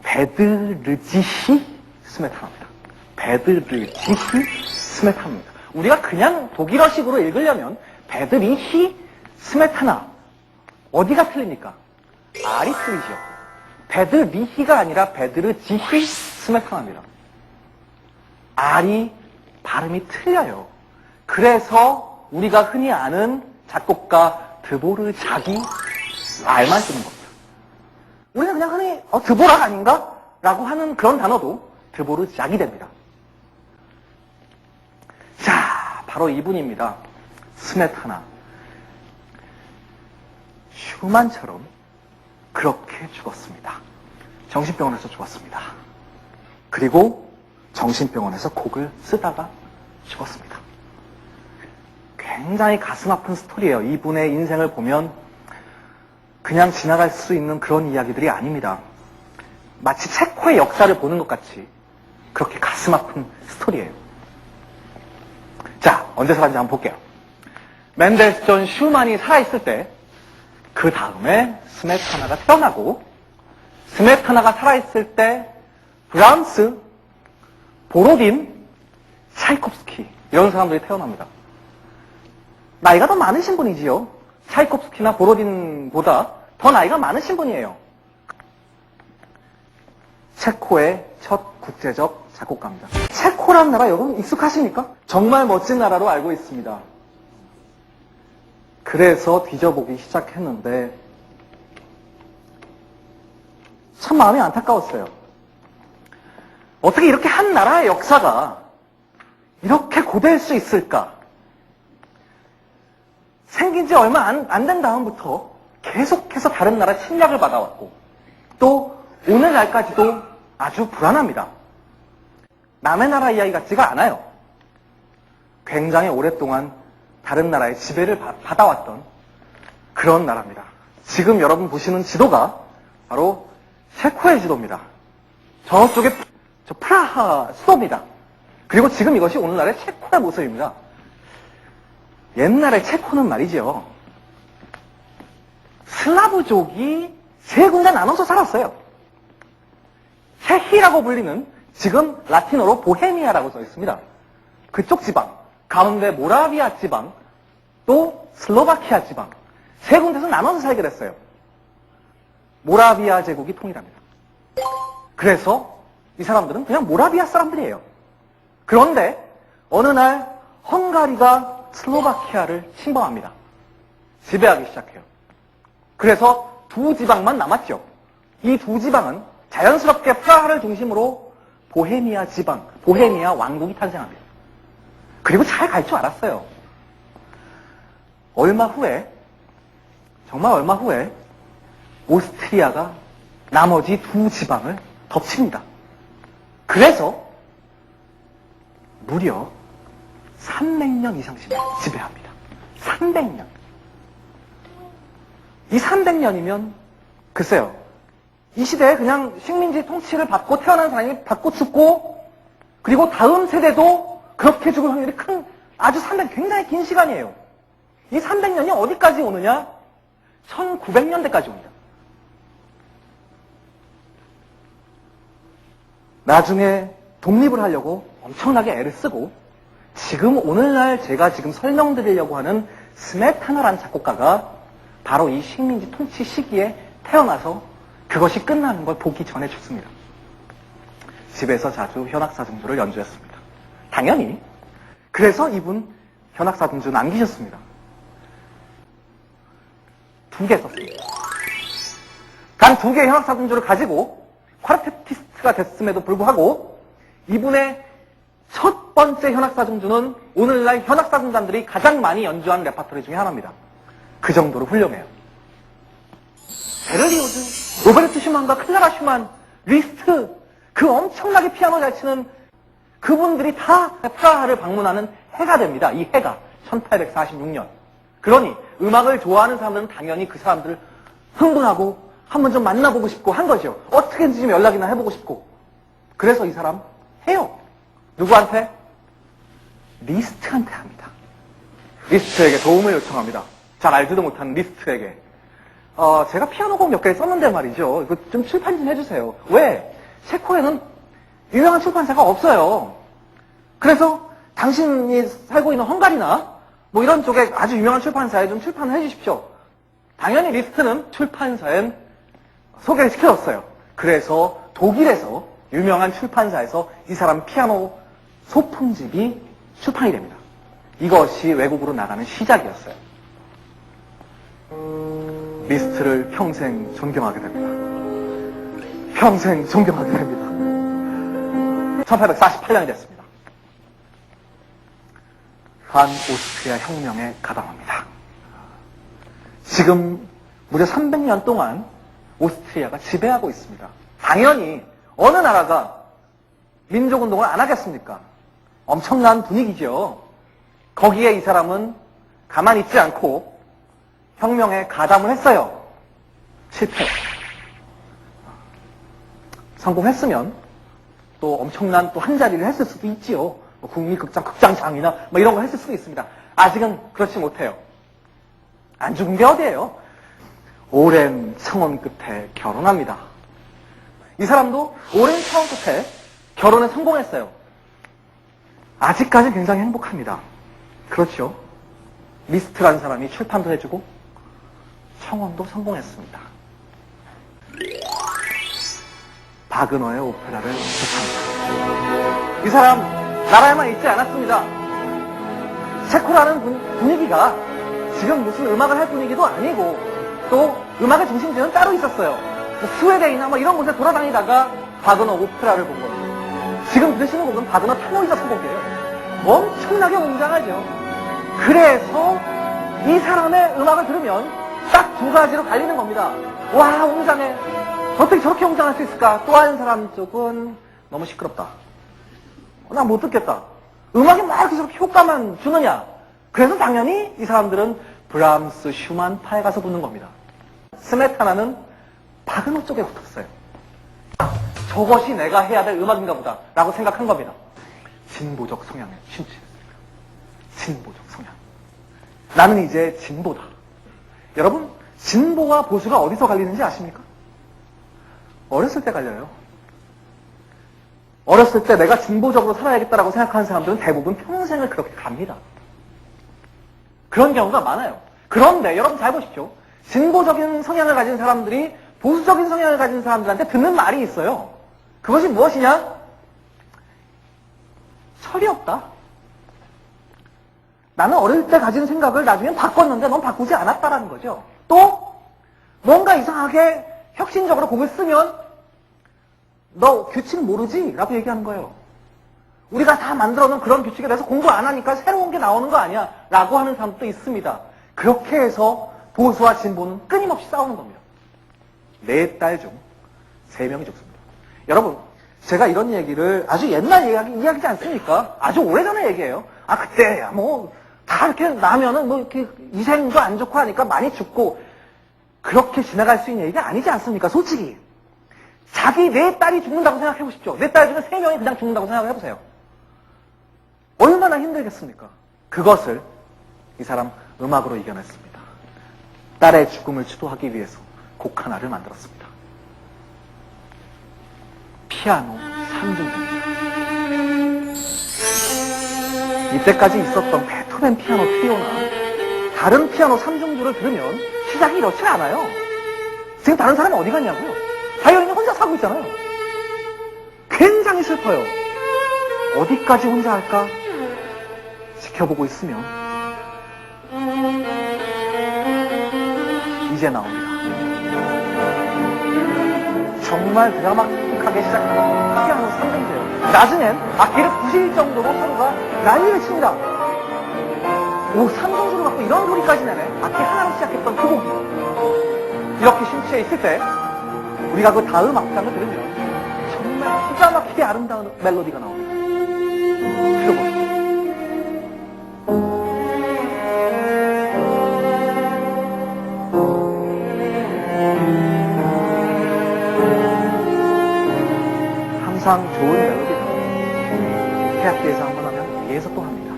베드르지히 스메타나입니다. 베드르지히 스메타나입니다. 우리가 그냥 독일어식으로 읽으려면 베드리히 스메타나. 어디가 틀립니까? R이 틀리죠. 베드리히가 아니라 베드르지히 스메타나입니다. R이 발음이 틀려요. 그래서 우리가 흔히 아는 작곡가 드보르자기 R만 쓰는 겁니다. 우리가 그냥 흔히 드보락 아닌가? 라고 하는 그런 단어도 드보르자기 됩니다. 자, 바로 이분입니다. 스메타나. 슈만처럼 그렇게 죽었습니다. 정신병원에서 죽었습니다. 그리고 정신병원에서 곡을 쓰다가 죽었습니다. 굉장히 가슴 아픈 스토리예요. 이분의 인생을 보면 그냥 지나갈 수 있는 그런 이야기들이 아닙니다. 마치 체코의 역사를 보는 것 같이 그렇게 가슴 아픈 스토리예요. 자, 언제 살았는지 한번 볼게요. 멘델스존 슈만이 살아있을 때 그 다음에 스메타나가 태어나고, 스메타나가 살아있을 때 브람스, 보로딘, 차이콥스키 이런 사람들이 태어납니다. 나이가 더 많으신 분이지요. 차이콥스키나 보로딘보다 더 나이가 많으신 분이에요. 체코의 첫 국제적 작곡가입니다. 체코란 나라 여러분 익숙하십니까? 정말 멋진 나라로 알고 있습니다. 그래서 뒤져보기 시작했는데 참 마음이 안타까웠어요. 어떻게 이렇게 한 나라의 역사가 이렇게 고될 수 있을까? 생긴 지 얼마 안 된 다음부터 계속해서 다른 나라 침략을 받아왔고, 또 오늘날까지도 아주 불안합니다. 남의 나라 이야기 같지가 않아요. 굉장히 오랫동안 다른 나라의 지배를 받아왔던 그런 나라입니다. 지금 여러분 보시는 지도가 바로 체코의 지도입니다. 저쪽에 저 프라하 수도입니다. 그리고 지금 이것이 오늘날의 체코의 모습입니다. 옛날에 체코는 말이죠. 슬라브족이 세 군데 나눠서 살았어요. 체히라고 불리는, 지금 라틴어로 보헤미아라고 써 있습니다. 그쪽 지방, 가운데 모라비아 지방, 또 슬로바키아 지방, 세 군데서 나눠서 살게 됐어요. 모라비아 제국이 통일합니다. 그래서 이 사람들은 그냥 모라비아 사람들이에요. 그런데 어느 날 헝가리가 슬로바키아를 침범합니다. 지배하기 시작해요. 그래서 두 지방만 남았죠. 이 두 지방은 자연스럽게 프라하를 중심으로 보헤미아 지방, 보헤미아 왕국이 탄생합니다. 그리고 잘 갈 줄 알았어요. 얼마 후에, 정말 얼마 후에 오스트리아가 나머지 두 지방을 덮칩니다. 그래서 무려 300년 이상 지배합니다. 300년. 이 300년이면 글쎄요. 이 시대에 그냥 식민지 통치를 받고 태어난 사람이 받고 죽고, 그리고 다음 세대도 그렇게 죽을 확률이 큰, 아주 굉장히 긴 시간이에요. 이 300년이 어디까지 오느냐? 1900년대까지 옵니다. 나중에 독립을 하려고 엄청나게 애를 쓰고, 지금 오늘날 제가 지금 설명드리려고 하는 스메타나라는 작곡가가 바로 이 식민지 통치 시기에 태어나서 그것이 끝나는 걸 보기 전에 죽습니다. 집에서 자주 현악사중주를 연주했습니다. 당연히. 그래서 이분 현악사중주 남기셨습니다. 2개 썼습니다. 단 2개의 현악사중주를 가지고 쿼르테티스트가 됐음에도 불구하고 이분의 첫 번째 현악사중주는 오늘날 현악사중단들이 가장 많이 연주하는 레파토리 중에 하나입니다. 그 정도로 훌륭해요. 베를리오즈, 로베르트 슈만과 클라라 슈만, 리스트, 그 엄청나게 피아노 잘 치는 그분들이 다 프라하를 방문하는 해가 됩니다. 이 해가 1846년. 그러니 음악을 좋아하는 사람들은 당연히 그 사람들을 흥분하고 한번 좀 만나보고 싶고 한 거죠. 어떻게든지 좀 연락이나 해보고 싶고. 그래서 이 사람 해요. 누구한테? 리스트한테 합니다. 리스트에게 도움을 요청합니다. 잘 알지도 못하는 리스트에게. 제가 피아노 곡 몇 개 썼는데 말이죠. 이거 좀 출판 좀 해주세요. 왜? 체코에는 유명한 출판사가 없어요. 그래서 당신이 살고 있는 헝가리나 뭐 이런 쪽에 아주 유명한 출판사에 좀 출판을 해주십시오. 당연히 리스트는 출판사에 소개를 시켜줬어요. 그래서 독일에서 유명한 출판사에서 이 사람 피아노 소품집이 출판이 됩니다. 이것이 외국으로 나가는 시작이었어요. 리스트를 평생 존경하게 됩니다. 평생 존경하게 됩니다. 1848년이 됐습니다. 오스트리아 혁명에 가담합니다. 지금 무려 300년 동안 오스트리아가 지배하고 있습니다. 당연히 어느 나라가 민족운동을 안 하겠습니까? 엄청난 분위기죠. 거기에 이 사람은 가만히 있지 않고 혁명에 가담을 했어요. 실패. 성공했으면 또 엄청난 또 한 자리를 했을 수도 있지요. 뭐 국립극장, 극장장이나 뭐 이런 거 했을 수도 있습니다. 아직은 그렇지 못해요. 안 죽은 게 어디예요? 오랜 청원 끝에 결혼합니다. 이 사람도 오랜 청원 끝에 결혼에 성공했어요. 아직까지 굉장히 행복합니다. 그렇죠. 리스트라는 사람이 출판도 해주고 청원도 성공했습니다. 바그너의 오페라를 접합니다. 이 사람 나라에만 있지 않았습니다. 체코라는 분위기가 지금 무슨 음악을 할 분위기도 아니고 또 음악의 중심지는 따로 있었어요. 스웨덴이나 뭐 이런 곳에 돌아다니다가 바그너 오페라를 본 거예요. 지금 들으시는 곡은 바그너 타노이자 소곡이에요. 엄청나게 웅장하죠. 그래서 이 사람의 음악을 들으면 딱 두 가지로 갈리는 겁니다. 와, 웅장해. 어떻게 저렇게 웅장할 수 있을까? 또 한 사람 쪽은 너무 시끄럽다. 나 못 듣겠다. 음악이 막 이렇게 저렇게 효과만 주느냐? 그래서 당연히 이 사람들은 브람스, 슈만파에 가서 붙는 겁니다. 스메타나는 바그너 쪽에 붙었어요. 저것이 내가 해야 될 음악인가 보다 라고 생각한 겁니다. 진보적 성향에 심취했습니다. 진보적 성향. 나는 이제 진보다. 여러분, 진보와 보수가 어디서 갈리는지 아십니까? 어렸을 때 갈려요. 어렸을 때 내가 진보적으로 살아야겠다라고 생각하는 사람들은 대부분 평생을 그렇게 갑니다. 그런 경우가 많아요. 그런데 여러분 잘 보십시오. 진보적인 성향을 가진 사람들이 보수적인 성향을 가진 사람들한테 듣는 말이 있어요. 그것이 무엇이냐? 철이 없다. 나는 어릴 때 가진 생각을 나중엔 바꿨는데 넌 바꾸지 않았다라는 거죠. 또 뭔가 이상하게 혁신적으로 곡을 쓰면 너 규칙 모르지? 라고 얘기하는 거예요. 우리가 다 만들어놓은 그런 규칙에 대해서 공부 안 하니까 새로운 게 나오는 거 아니야? 라고 하는 사람도 있습니다. 그렇게 해서 보수와 진보는 끊임없이 싸우는 겁니다. 4딸 중 3명이 죽습니다. 여러분, 제가 이런 얘기를 아주 옛날 이야기지 않습니까? 아주 오래전에 얘기해요. 아, 그때 뭐 다 이렇게 나면은 뭐 이렇게 위생도 안 좋고 하니까 많이 죽고 그렇게 지나갈 수 있는 얘기가 아니지 않습니까? 솔직히. 자기 4딸이 죽는다고 생각해 보십시오. 4딸 중에 3명이 그냥 죽는다고 생각해 보세요. 얼마나 힘들겠습니까? 그것을 이 사람 음악으로 이겨냈습니다. 딸의 죽음을 추도하기 위해서 곡 하나를 만들었습니다. 피아노 3중입니다. 이때까지 있었던 베토벤 피아노 트리오나 다른 피아노 3중주를 들으면 시작이 이렇지 않아요. 지금 다른 사람이 어디 갔냐고요? 바이올린이 혼자 사고 있잖아요. 굉장히 슬퍼요. 어디까지 혼자 할까? 지켜보고 있으면 이제 나옵니다. 정말 드라마틱하게 시작하는 피아노 3중주예요. 나중엔 악기를 부실 정도로 서로가 난리를 칩니다. 오, 3중주를 갖고 이런 소리까지 내네. 악기 하나로 시작했던 그 곡이 이렇게 심취해 있을 때 우리가 그 다음 악장을 들으면 정말 기가 막히게 아름다운 멜로디가 나옵니다. 들어보세요. 항상 좋은 멜로디가 해학교에서 한번 하면 뒤에서 또 합니다.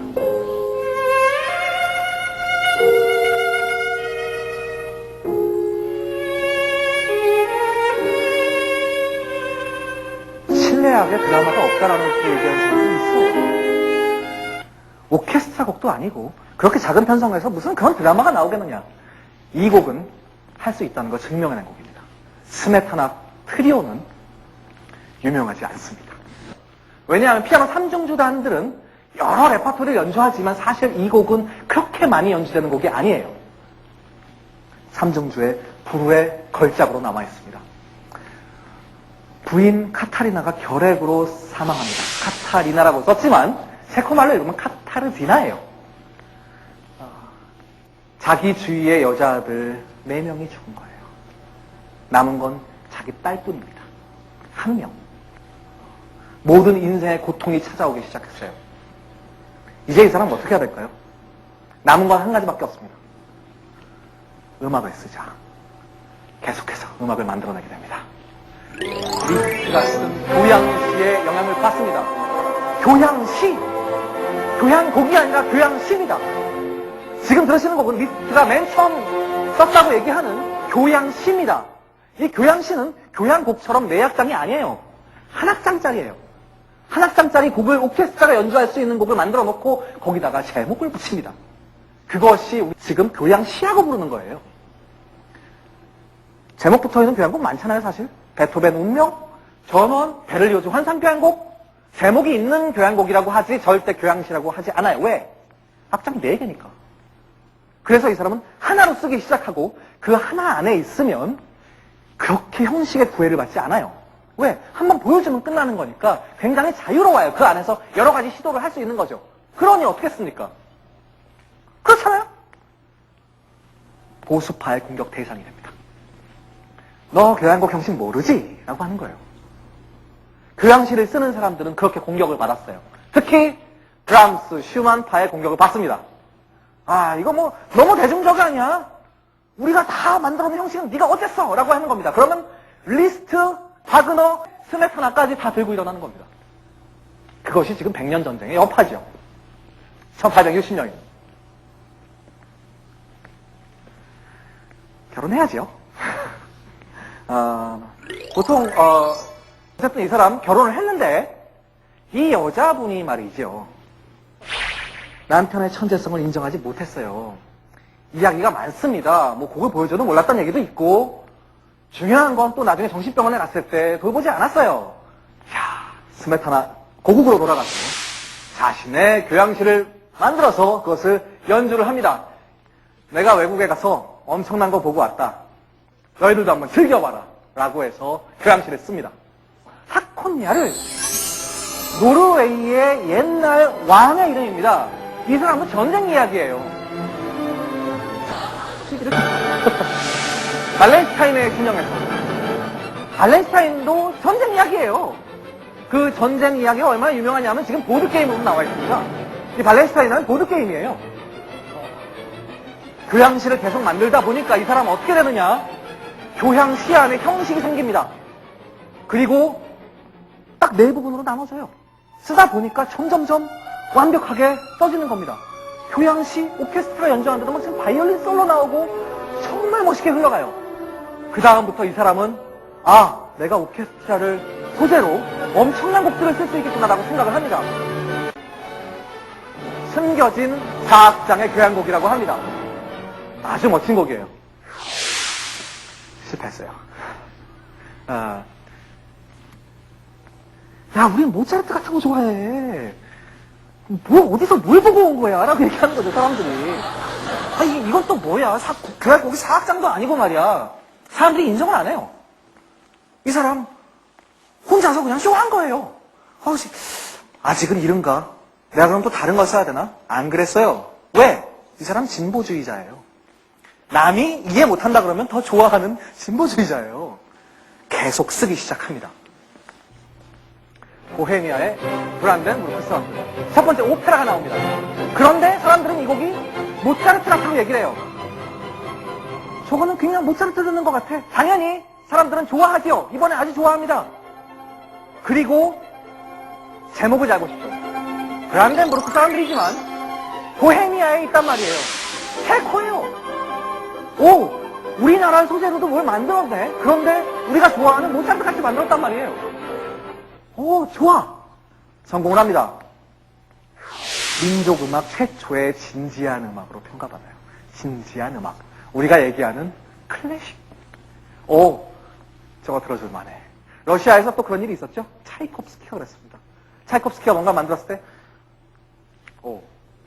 희귀하게 드라마가 없다라는 것도 얘기하는 사람이 있어. 오케스트라 곡도 아니고 그렇게 작은 편성에서 무슨 그런 드라마가 나오겠느냐. 이 곡은 할 수 있다는 걸 증명해낸 곡입니다. 스메타나 트리오는 유명하지 않습니다. 왜냐하면 피아노 3중주 단들은 여러 레퍼토리를 연주하지만 사실 이 곡은 그렇게 많이 연주되는 곡이 아니에요. 3중주의 불후의 걸작으로 남아있습니다. 부인 카타리나가 결핵으로 사망합니다. 카타리나라고 썼지만 체코말로 읽으면 카타르디나예요. 자기 주위의 여자들 4명이 죽은 거예요. 남은 건 자기 딸뿐입니다. 1명. 모든 인생의 고통이 찾아오기 시작했어요. 이제 이 사람은 어떻게 해야 될까요? 남은 건 한 가지밖에 없습니다. 음악을 쓰자. 계속해서 음악을 만들어내게 됩니다. 리스트가 쓴 교향시의 영향을 받습니다. 교향시! 교향곡이 아니라 교향시입니다. 지금 들으시는 곡은 리스트가 맨 처음 썼다고 얘기하는 교향시입니다. 이 교향시는 교향곡처럼 4악장이 아니에요. 한 악장짜리예요. 한 악장짜리 곡을 오케스트라가 연주할 수 있는 곡을 만들어 놓고 거기다가 제목을 붙입니다. 그것이 우리 지금 교향시라고 부르는 거예요. 제목 붙어있는 교향곡 많잖아요, 사실. 베토벤 운명, 전원, 베를리오즈 환상교향곡. 제목이 있는 교향곡이라고 하지 절대 교향시라고 하지 않아요. 왜? 악장이 4개니까. 그래서 이 사람은 하나로 쓰기 시작하고 그 하나 안에 있으면 그렇게 형식의 구애를 받지 않아요. 왜? 한번 보여주면 끝나는 거니까 굉장히 자유로워요. 그 안에서 여러 가지 시도를 할 수 있는 거죠. 그러니 어떻겠습니까? 그렇잖아요? 보수파의 공격 대상이 됩니다. 너 교향곡 형식 모르지? 라고 하는 거예요. 교향시를 쓰는 사람들은 그렇게 공격을 받았어요. 특히 브람스, 슈만파의 공격을 받습니다. 아, 이거 뭐 너무 대중적 아니야? 우리가 다 만들어놓은 형식은 네가 어땠어? 라고 하는 겁니다. 그러면 리스트, 바그너, 스메타나까지 다 들고 일어나는 겁니다. 그것이 지금 100년 전쟁의 여파죠. 1860년이면. 결혼해야죠. 보통 어쨌든 이 사람 결혼을 했는데 이 여자분이 말이죠. 남편의 천재성을 인정하지 못했어요. 이야기가 많습니다. 뭐 곡을 보여줘도 몰랐다는 얘기도 있고 중요한 건 또 나중에 정신병원에 갔을 때 돌보지 않았어요. 야, 스메타나 고국으로 돌아가서 자신의 교향시를 만들어서 그것을 연주를 합니다. 내가 외국에 가서 엄청난 거 보고 왔다. 너희들도 한번 즐겨봐라. 라고 해서 교향시를 씁니다. 하콘야를 노르웨이의 옛날 왕의 이름입니다. 이 사람은 전쟁 이야기예요. 발렌스타인의 신령에서. 발렌스타인도 전쟁 이야기예요. 그 전쟁 이야기가 얼마나 유명하냐면 지금 보드게임으로 나와 있습니다. 이 발렌스타인은 보드게임이에요. 교향시를 계속 만들다 보니까 이 사람은 어떻게 되느냐? 교향시 안에 형식이 생깁니다. 그리고 딱 4부분으로 나눠져요. 쓰다 보니까 점점점 완벽하게 써지는 겁니다. 교향시, 오케스트라 연주하는데도 지금 바이올린 솔로 나오고 정말 멋있게 흘러가요. 그 다음부터 이 사람은 아, 내가 오케스트라를 소재로 엄청난 곡들을 쓸 수 있겠구나라고 생각을 합니다. 숨겨진 4악장의 교향곡이라고 합니다. 아주 멋진 곡이에요. 실패했어요. 야, 우린 모차르트 같은 거 좋아해. 뭐, 어디서 뭘 보고 온 거야? 라고 얘기하는 거죠, 사람들이. 아, 이건 또 뭐야? 교향곡이 4악장도 아니고 말이야. 사람들이 인정을 안 해요. 이 사람, 혼자서 그냥 쇼한 거예요. 아직은 이른가? 내가 그럼 또 다른 걸 써야 되나? 안 그랬어요. 왜? 이 사람 진보주의자예요. 남이 이해 못한다 그러면 더 좋아하는 진보주의자예요. 계속 쓰기 시작합니다. 보헤미아의 브란덴 무르크스. 첫 번째 오페라가 나옵니다. 그런데 사람들은 이 곡이 모차르트라고 얘기를 해요. 저거는 그냥 모차르트 듣는 것 같아. 당연히 사람들은 좋아하죠. 이번에 아주 좋아합니다. 그리고 제목을 알고 싶죠. 브란덴 무르크 사람들이지만 보헤미아에 있단 말이에요. 체코예요. 오, 우리나라 소재로도 뭘 만들었네. 그런데 우리가 좋아하는 모차르트 같이 만들었단 말이에요. 오, 좋아. 성공을 합니다. 민족음악 최초의 진지한 음악으로 평가받아요. 진지한 음악. 우리가 얘기하는 클래식. 오, 저거 들어줄 만해. 러시아에서 또 그런 일이 있었죠? 차이콥스키가 그랬습니다. 차이콥스키가 뭔가 만들었을 때, 오,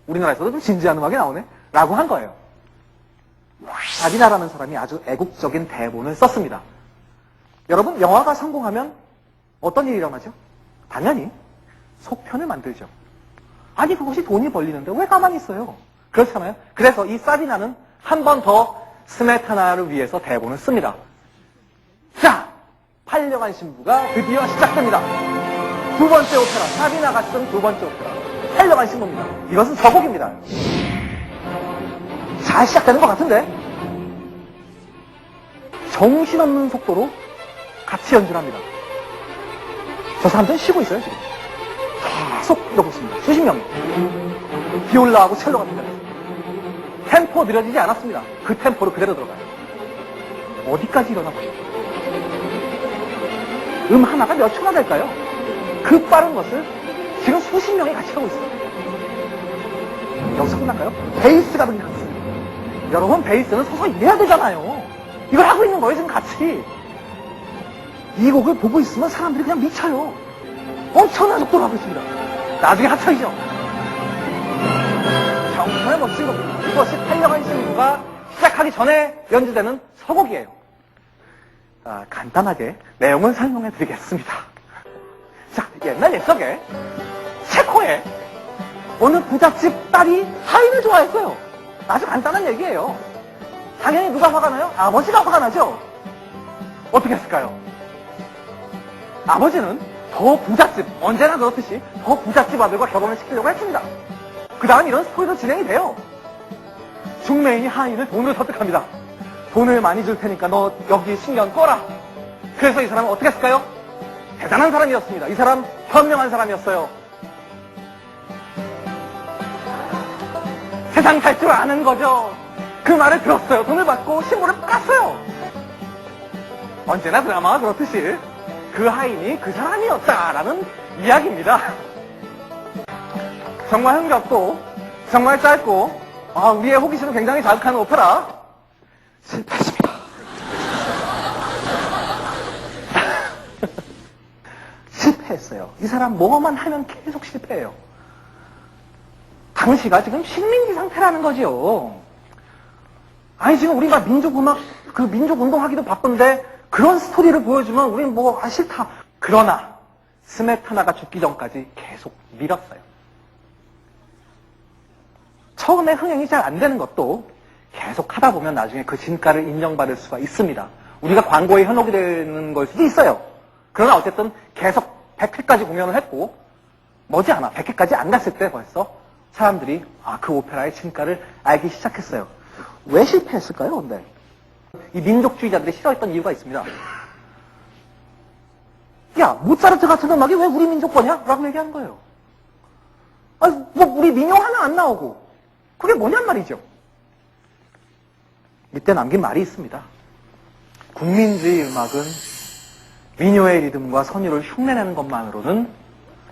우리나라에서도 좀 진지한 음악이 나오네? 라고 한 거예요. 사비나라는 사람이 아주 애국적인 대본을 썼습니다. 여러분, 영화가 성공하면 어떤 일이 일어나죠? 당연히 속편을 만들죠. 아니, 그것이 돈이 벌리는데 왜 가만히 있어요? 그렇잖아요. 그래서 이 사비나는 한 번 더 스메타나를 위해서 대본을 씁니다. 자, 팔려간 신부가 드디어 시작됩니다. 두 번째 오페라, 사비나가 쓴 두 번째 오페라, 팔려간 신부입니다. 이것은 저곡입니다. 잘 시작되는 것 같은데? 정신없는 속도로 같이 연주를 합니다. 저 사람들은 쉬고 있어요, 지금. 계속 이러고 있습니다. 수십 명. 비올라하고 첼로가 들려요. 템포 느려지지 않았습니다. 그 템포로 그대로 들어가요. 어디까지 일어나 보여요? 하나가 몇 초나 될까요? 그 빠른 것을 지금 수십 명이 같이 하고 있어요. 여기서 끝날까요? 베이스가 들려갔어요. 여러분, 베이스는 서서 일해야 되잖아요. 이걸 하고 있는 거예요, 지금 같이. 이 곡을 보고 있으면 사람들이 그냥 미쳐요. 엄청난 속도로 하고 있습니다. 나중에 합창이죠. 정말 멋진 겁니다. 이것이 팔려간 신부가 시작하기 전에 연주되는 서곡이에요. 간단하게 내용을 설명해 드리겠습니다. 자, 옛날 옛적에 체코의 어느 부잣집 딸이 하인을 좋아했어요. 아주 간단한 얘기예요. 당연히 누가 화가 나요? 아버지가 화가 나죠? 어떻게 했을까요? 아버지는 더 부잣집, 언제나 그렇듯이 더 부잣집 아들과 결혼을 시키려고 했습니다. 그 다음 이런 스토리도 진행이 돼요. 중매인이 하인을 돈으로 설득합니다. 돈을 많이 줄 테니까 너 여기 신경 꺼라. 그래서 이 사람은 어떻게 했을까요? 대단한 사람이었습니다. 이 사람 현명한 사람이었어요. 세상 살 줄 아는 거죠. 그 말을 들었어요. 돈을 받고 신부를 깠어요. 언제나 드라마가 그렇듯이 그 하인이 그 사람이었다라는 이야기입니다. 정말 흥겹고 정말 짧고 우리의 호기심을 굉장히 자극하는 오페라. 실패했습니다. 실패했어요. 이 사람 뭐만 하면 계속 실패해요. 당시가 지금 식민지 상태라는 거지요. 아니, 지금 우리가 민족음악, 민족운동하기도 바쁜데 그런 스토리를 보여주면 우린 싫다. 그러나 스메타나가 죽기 전까지 계속 밀었어요. 처음에 흥행이 잘 안 되는 것도 계속 하다 보면 나중에 그 진가를 인정받을 수가 있습니다. 우리가 광고에 현혹이 되는 걸 수도 있어요. 그러나 어쨌든 계속 100회까지 공연을 했고 머지않아 100회까지 안 갔을 때 벌써 사람들이 그 오페라의 진가를 알기 시작했어요. 왜 실패했을까요, 근데? 이 민족주의자들이 싫어했던 이유가 있습니다. 야, 모차르트 같은 음악이 왜 우리 민족 거냐? 라고 얘기하는 거예요. 우리 민요 하나 안 나오고. 그게 뭐냔 말이죠. 이때 남긴 말이 있습니다. 국민주의 음악은 민요의 리듬과 선율을 흉내내는 것만으로는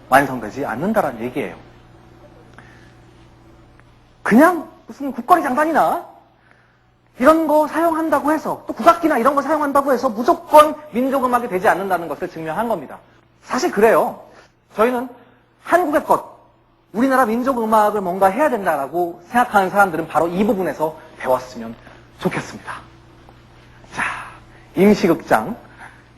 완성되지 않는다라는 얘기예요. 그냥 무슨 국거리 장단이나 이런 거 사용한다고 해서 또 국악기나 이런 거 사용한다고 해서 무조건 민족음악이 되지 않는다는 것을 증명한 겁니다. 사실 그래요. 저희는 한국의 것, 우리나라 민족음악을 뭔가 해야 된다라고 생각하는 사람들은 바로 이 부분에서 배웠으면 좋겠습니다. 자, 임시극장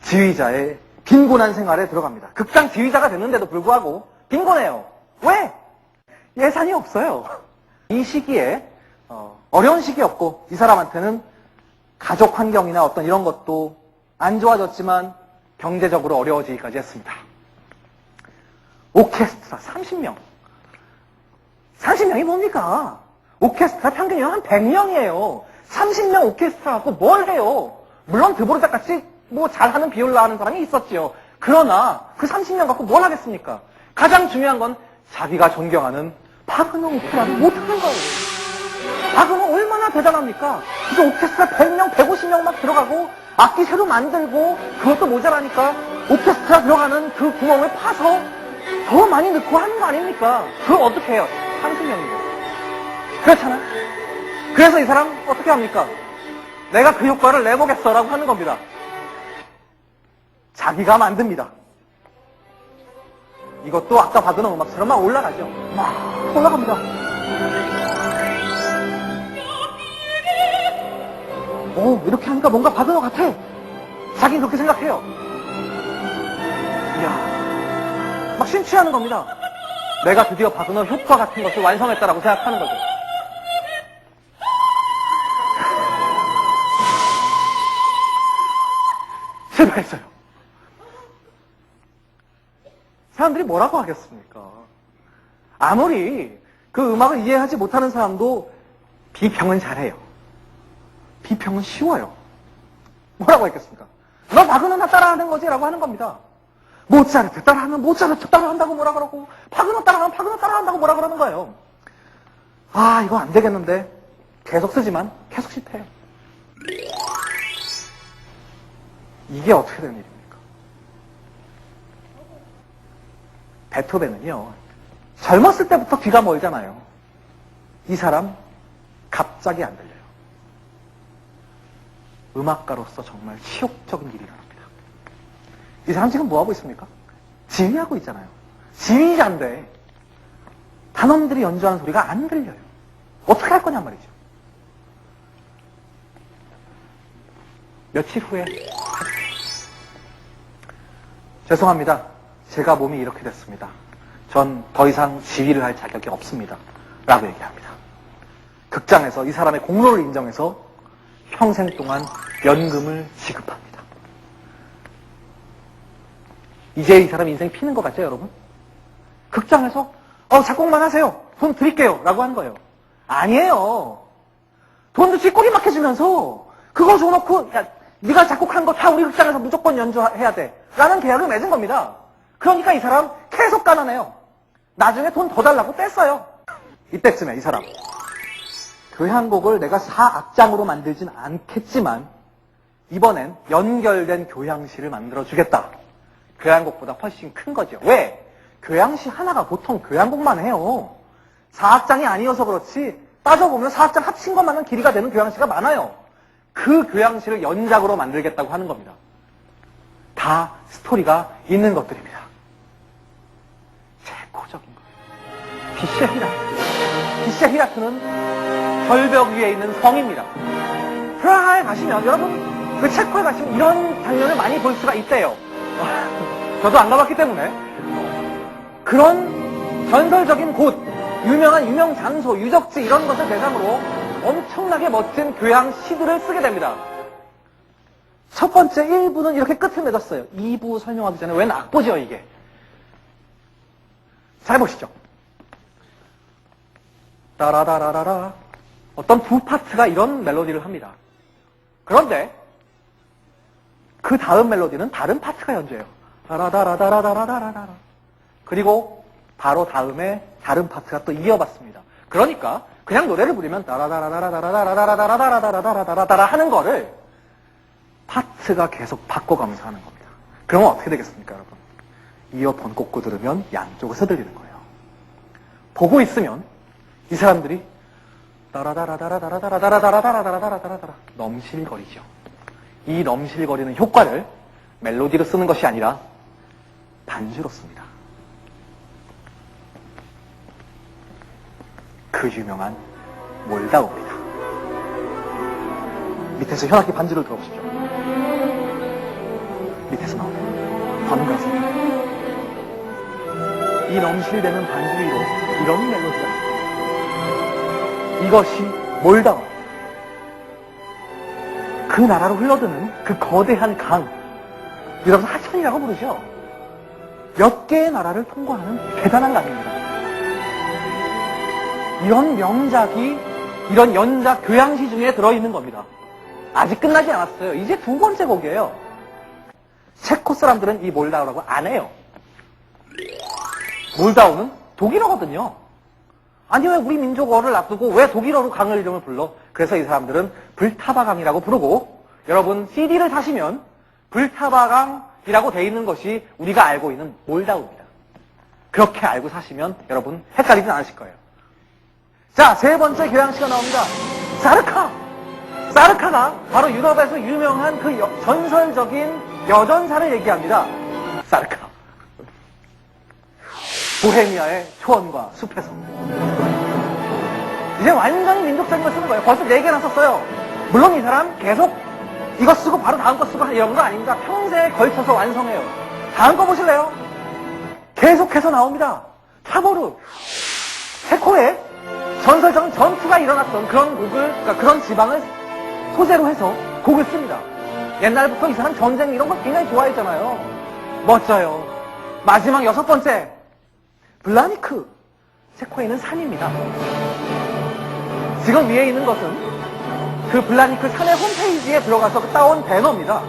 지휘자의 빈곤한 생활에 들어갑니다. 극장 지휘자가 됐는데도 불구하고 빈곤해요. 왜? 예산이 없어요. 이 시기에 어려운 시기였고 이 사람한테는 가족 환경이나 어떤 이런 것도 안 좋아졌지만 경제적으로 어려워지기까지 했습니다. 오케스트라 30명. 30명이 뭡니까? 오케스트라 평균이 한 100명이에요. 30명 오케스트라 갖고 뭘 해요? 물론 드보르작 같이 잘하는 비올라 하는 사람이 있었지요. 그러나 그 30명 갖고 뭘 하겠습니까? 가장 중요한 건 자기가 존경하는 바그너 오페라를 못하는 거예요. 바그너 얼마나 대단합니까? 이제 오케스트라 100명, 150명 막 들어가고 악기 새로 만들고 그것도 모자라니까 오케스트라 들어가는 그 구멍을 파서 더 많이 넣고 하는 거 아닙니까? 그럼 어떻게 해요? 상승형이죠. 그렇잖아. 그래서 이 사람 어떻게 합니까? 내가 그 효과를 내보겠어라고 하는 겁니다. 자기가 만듭니다. 이것도 아까 받은 음악처럼 막 올라가죠. 막 올라갑니다. 이렇게 하니까 뭔가 받은 것 같아. 자기는 그렇게 생각해요. 이야, 막 심취하는 겁니다. 내가 드디어 바그너 효과 같은 것을 완성했다라고 생각하는 거죠. 실패했어요. 사람들이 뭐라고 하겠습니까? 아무리 그 음악을 이해하지 못하는 사람도 비평은 잘해요. 비평은 쉬워요. 뭐라고 했겠습니까? 너 바그너나 따라하는 거지? 라고 하는 겁니다. 모차르트 따라하면 모차르트 따라한다고 뭐라 그러고, 바그너 따라하면 바그너 따라한다고 뭐라 그러는 거예요. 아, 이거 안 되겠는데. 계속 쓰지만 계속 실패해요. 이게 어떻게 된 일입니까? 베토벤은요, 젊었을 때부터 귀가 멀잖아요. 이 사람 갑자기 안 들려요. 음악가로서 정말 치욕적인 일이 일어납니다. 이 사람 지금 뭐하고 있습니까? 지휘하고 있잖아요. 지휘자인데 단원들이 연주하는 소리가 안 들려요. 어떻게 할 거냔 말이죠. 며칠 후에 죄송합니다. 제가 몸이 이렇게 됐습니다. 전 더 이상 지휘를 할 자격이 없습니다. 라고 얘기합니다. 극장에서 이 사람의 공로를 인정해서 평생 동안 연금을 지급합니다. 이제 이 사람 인생 피는 것 같죠, 여러분? 극장에서 작곡만 하세요. 돈 드릴게요. 라고 하는 거예요. 아니에요. 돈도 쥐꼬리 막 해주면서 그거 줘놓고 야, 네가 작곡한 거 다 우리 극장에서 무조건 연주해야 돼. 라는 계약을 맺은 겁니다. 그러니까 이 사람 계속 가난해요. 나중에 돈 더 달라고 뗐어요. 이때쯤에 이 사람 교향곡을 내가 4악장으로 만들진 않겠지만 이번엔 연결된 교향시를 만들어주겠다. 교향곡보다 훨씬 큰 거죠. 왜? 교향시 하나가 보통 교향곡만 해요. 4악장이 아니어서 그렇지 따져보면 4악장 합친 것만은 길이가 되는 교향시가 많아요. 그 교향시를 연작으로 만들겠다고 하는 겁니다. 다 스토리가 있는 것들입니다. 최고적인 거예요. 비시의 히라트. 비시의 히라트는 절벽 위에 있는 성입니다. 프라하에 가시면 여러분 그 체코에 가시면 이런 장면을 많이 볼 수가 있대요. 저도 안 가봤기 때문에 그런 전설적인 곳, 유명한 유명 장소, 유적지 이런 것을 대상으로 엄청나게 멋진 교향 시들을 쓰게 됩니다. 첫 번째 1부는 이렇게 끝을 맺었어요. 2부 설명하기 전에 웬 악보죠 이게. 잘 보시죠. 따라다라라라 어떤 두 파트가 이런 멜로디를 합니다. 그런데 그 다음 멜로디는 다른 파트가 연주해요. 따라다라다라다라라라 그리고 바로 다음에 다른 파트가 또 이어받습니다. 그러니까 그냥 노래를 부르면 따라다라라라라라라라라라라라라라라라라 하는 거를 파트가 계속 바꿔가면서 하는 겁니다. 그러면 어떻게 되겠습니까, 여러분? 이어폰 꽂고 들으면 양쪽에서 들리는 거예요. 보고 있으면 이 사람들이 따라다라다라다라다라다라다라다라다라다라 넘실거리죠. 이 넘실거리는 효과를 멜로디로 쓰는 것이 아니라 반주로 씁니다. 그 유명한 몰다우입니다. 밑에서 현악기 반주를 들어보십시오. 밑에서 나오는 번가스. 이 넘실대는 반주 위로 이런 멜로디가 이것이 몰다우. 그 나라로 흘러드는 그 거대한 강, 여러분 하천이라고 부르죠. 몇 개의 나라를 통과하는 대단한 강입니다. 이런 명작이 이런 연작 교향시 중에 들어있는 겁니다. 아직 끝나지 않았어요. 이제 두 번째 곡이에요. 체코 사람들은 이 몰다우라고 안 해요. 몰다우는 독일어거든요. 아니 왜 우리 민족어를 놔두고 왜 독일어로 강을 이름을 불러? 그래서 이 사람들은 불타바 강이라고 부르고 여러분 CD를 사시면 불타바강이라고 돼 있는 것이 우리가 알고 있는 몰다우입니다. 그렇게 알고 사시면 여러분 헷갈리진 않으실 거예요. 자, 세 번째 교양시가 나옵니다. 사르카! 사르카가 바로 유럽에서 유명한 그 전설적인 여전사를 얘기합니다. 사르카. 보헤미아의 초원과 숲에서. 이제 완전히 민족적인 걸 쓰는 거예요. 벌써 4개나 썼어요. 물론 이 사람 계속 이거 쓰고 바로 다음 거 쓰고 이런 거 아닙니다. 평생에 걸쳐서 완성해요. 다음 거 보실래요? 계속해서 나옵니다. 타보르. 체코에 전설적인 전투가 일어났던 그런 곡을, 그러니까 그런 지방을 소재로 해서 곡을 씁니다. 옛날부터 이 사람 전쟁 이런 거 굉장히 좋아했잖아요. 멋져요. 마지막 6번째. 블라니크. 체코에 있는 산입니다. 지금 위에 있는 것은 그 블라니크 산의 홈페이지에 들어가서 따온 배너입니다.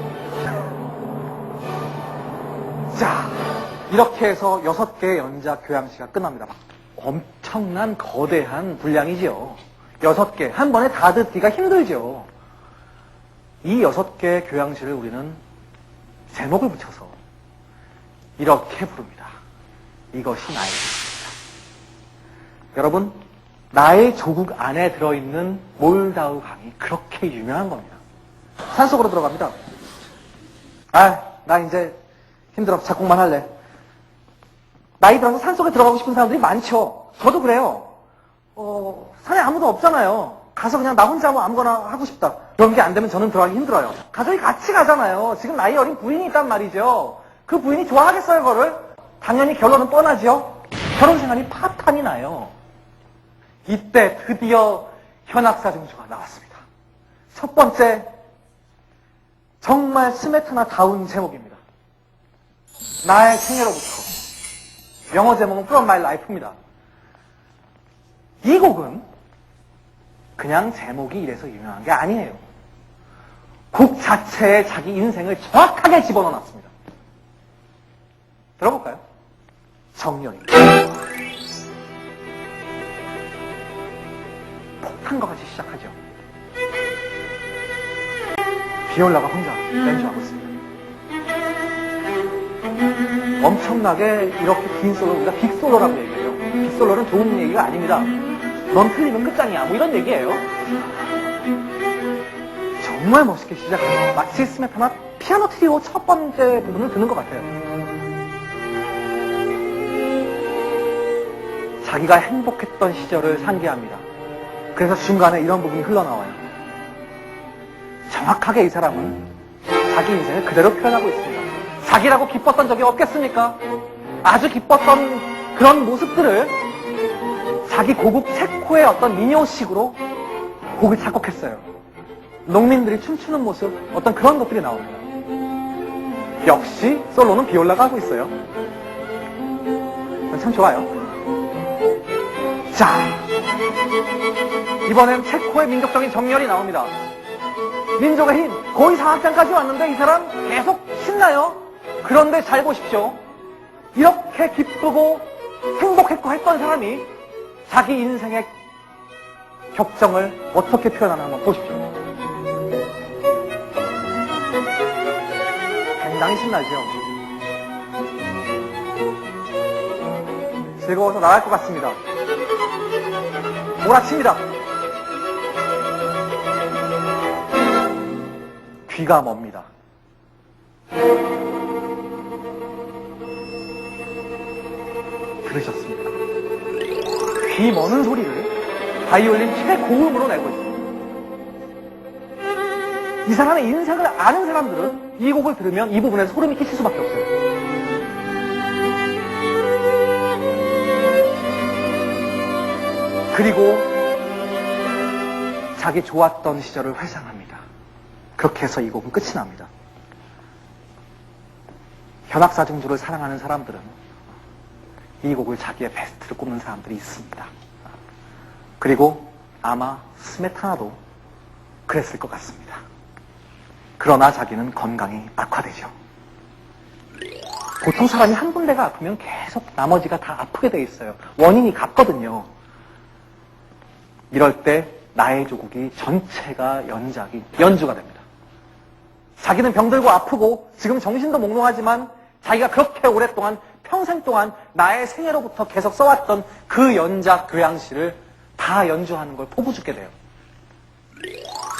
자, 이렇게 해서 6개의 연작 교양시가 끝납니다. 엄청난 거대한 분량이지요. 6개. 한 번에 다 듣기가 힘들죠. 이 6개의 교양시를 우리는 제목을 붙여서 이렇게 부릅니다. 이것이 나의 조국입니다. 여러분, 나의 조국 안에 들어있는 몰다우 강이 그렇게 유명한 겁니다. 산속으로 들어갑니다. 나 이제 힘들어. 작곡만 할래. 나이 들어서 산속에 들어가고 싶은 사람들이 많죠. 저도 그래요. 산에 아무도 없잖아요. 가서 그냥 나 혼자 뭐 아무거나 하고 싶다. 그런 게 안 되면 저는 들어가기 힘들어요. 가족이 같이 가잖아요. 지금 나이 어린 부인이 있단 말이죠. 그 부인이 좋아하겠어요, 그거를? 당연히 결론은 뻔하죠. 결혼 생활이 파탄이 나요. 이때 드디어 현악사중주가 나왔습니다. 첫 번째, 정말 스메타나다운 제목입니다. 나의 생애로부터. 영어 제목은 From My Life입니다. 이 곡은 그냥 제목이 이래서 유명한 게 아니에요. 곡 자체에 자기 인생을 정확하게 집어넣어놨습니다. 들어볼까요? 정렬이. 폭탄과 같이 시작하죠. 비올라가 혼자 연주하고 있습니다. 엄청나게 이렇게 긴 솔로, 우리가 빅솔로라고 얘기해요. 빅솔로는 좋은 얘기가 아닙니다. 넌 틀리면 끝장이야. 뭐 이런 얘기예요. 정말 멋있게 시작해요. 마치 스메타나 피아노 트리오 첫 번째 부분을 듣는 것 같아요. 자기가 행복했던 시절을 상기합니다. 그래서 중간에 이런 부분이 흘러나와요. 정확하게 이 사람은 자기 인생을 그대로 표현하고 있습니다. 자기라고 기뻤던 적이 없겠습니까? 아주 기뻤던 그런 모습들을 자기 고국 체코의 어떤 민요식으로 곡을 작곡했어요. 농민들이 춤추는 모습, 어떤 그런 것들이 나옵니다. 역시 솔로는 비올라가 하고 있어요. 참 좋아요. 자, 이번엔 체코의 민족적인 정열이 나옵니다. 민족의 힘, 거의 4악장까지 왔는데 이 사람 계속 신나요. 그런데 잘 보십시오. 이렇게 기쁘고 행복했고 했던 사람이 자기 인생의 격정을 어떻게 표현하나 한번 보십시오. 굉장히 신나죠. 즐거워서 나갈 것 같습니다. 몰아칩니다. 귀가 멉니다. 들으셨습니까? 귀 머는 소리를 바이올린 최고음으로 내고 있습니다. 이 사람의 인생을 아는 사람들은 이 곡을 들으면 이 부분에서 소름이 끼칠 수밖에 없어요. 그리고 자기 좋았던 시절을 회상합니다. 그렇게 해서 이 곡은 끝이 납니다. 현악사중주를 사랑하는 사람들은 이 곡을 자기의 베스트를 꼽는 사람들이 있습니다. 그리고 아마 스메타나도 그랬을 것 같습니다. 그러나 자기는 건강이 악화되죠. 보통 사람이 한 군데가 아프면 계속 나머지가 다 아프게 돼 있어요. 원인이 같거든요. 이럴 때 나의 조국이 전체가 연주가 됩니다. 자기는 병들고 아프고 지금 정신도 몽롱하지만 자기가 그렇게 오랫동안 평생 동안 나의 생애로부터 계속 써왔던 그 연작 교향시를 다 연주하는 걸 보고 죽게 돼요.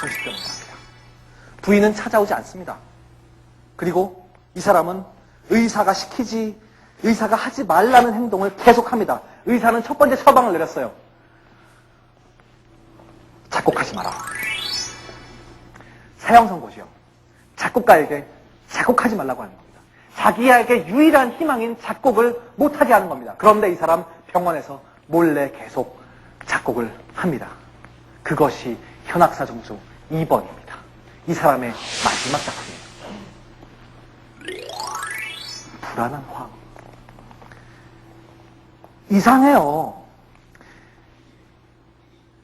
정신병을 합니다. 부인은 찾아오지 않습니다. 그리고 이 사람은 의사가 하지 말라는 행동을 계속합니다. 의사는 첫 번째 처방을 내렸어요. 작곡하지 마라. 사형선고지요. 작곡가에게 작곡하지 말라고 하는 겁니다. 자기에게 유일한 희망인 작곡을 못하게 하는 겁니다. 그런데 이 사람 병원에서 몰래 계속 작곡을 합니다. 그것이 현악사중수 2번입니다. 이 사람의 마지막 작품이에요. 불안한 화음. 이상해요.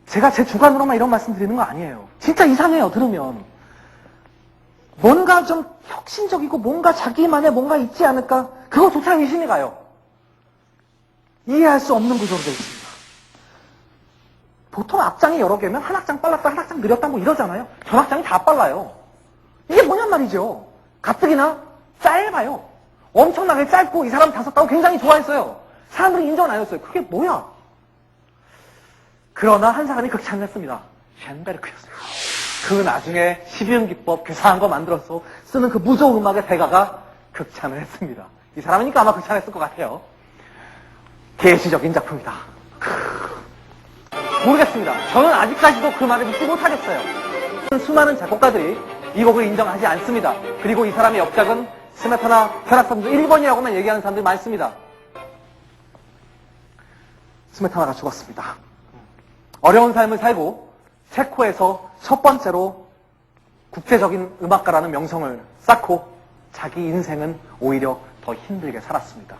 제가 제 주관으로만 이런 말씀 드리는 거 아니에요. 진짜 이상해요, 들으면. 뭔가 좀 혁신적이고 뭔가 자기만의 뭔가 있지 않을까? 그거조차 의심이 가요. 이해할 수 없는 구조로 되어 있습니다. 보통 악장이 여러 개면 한 악장 빨랐다, 한 악장 느렸다 뭐 이러잖아요. 전 악장이 다 빨라요. 이게 뭐냔 말이죠. 가뜩이나 짧아요. 엄청나게 짧고 이 사람 다 썼다고 굉장히 좋아했어요. 사람들이 인정을 안 했어요. 그게 뭐야? 그러나 한 사람이 극찬을 했습니다. 쉔베르크였어요. 그 나중에 12음기법 괴상한 거 만들어서 쓰는 그 무조 음악의 대가가 극찬을 했습니다. 이 사람이니까 아마 극찬했을 것 같아요. 계시적인 작품이다. 모르겠습니다. 저는 아직까지도 그 말을 믿지 못하겠어요. 수많은 작곡가들이 이 곡을 인정하지 않습니다. 그리고 이 사람의 역작은 스메타나 현악사중수 1번이라고만 얘기하는 사람들이 많습니다. 스메타나가 죽었습니다. 어려운 삶을 살고 체코에서 첫 번째로 국제적인 음악가라는 명성을 쌓고 자기 인생은 오히려 더 힘들게 살았습니다.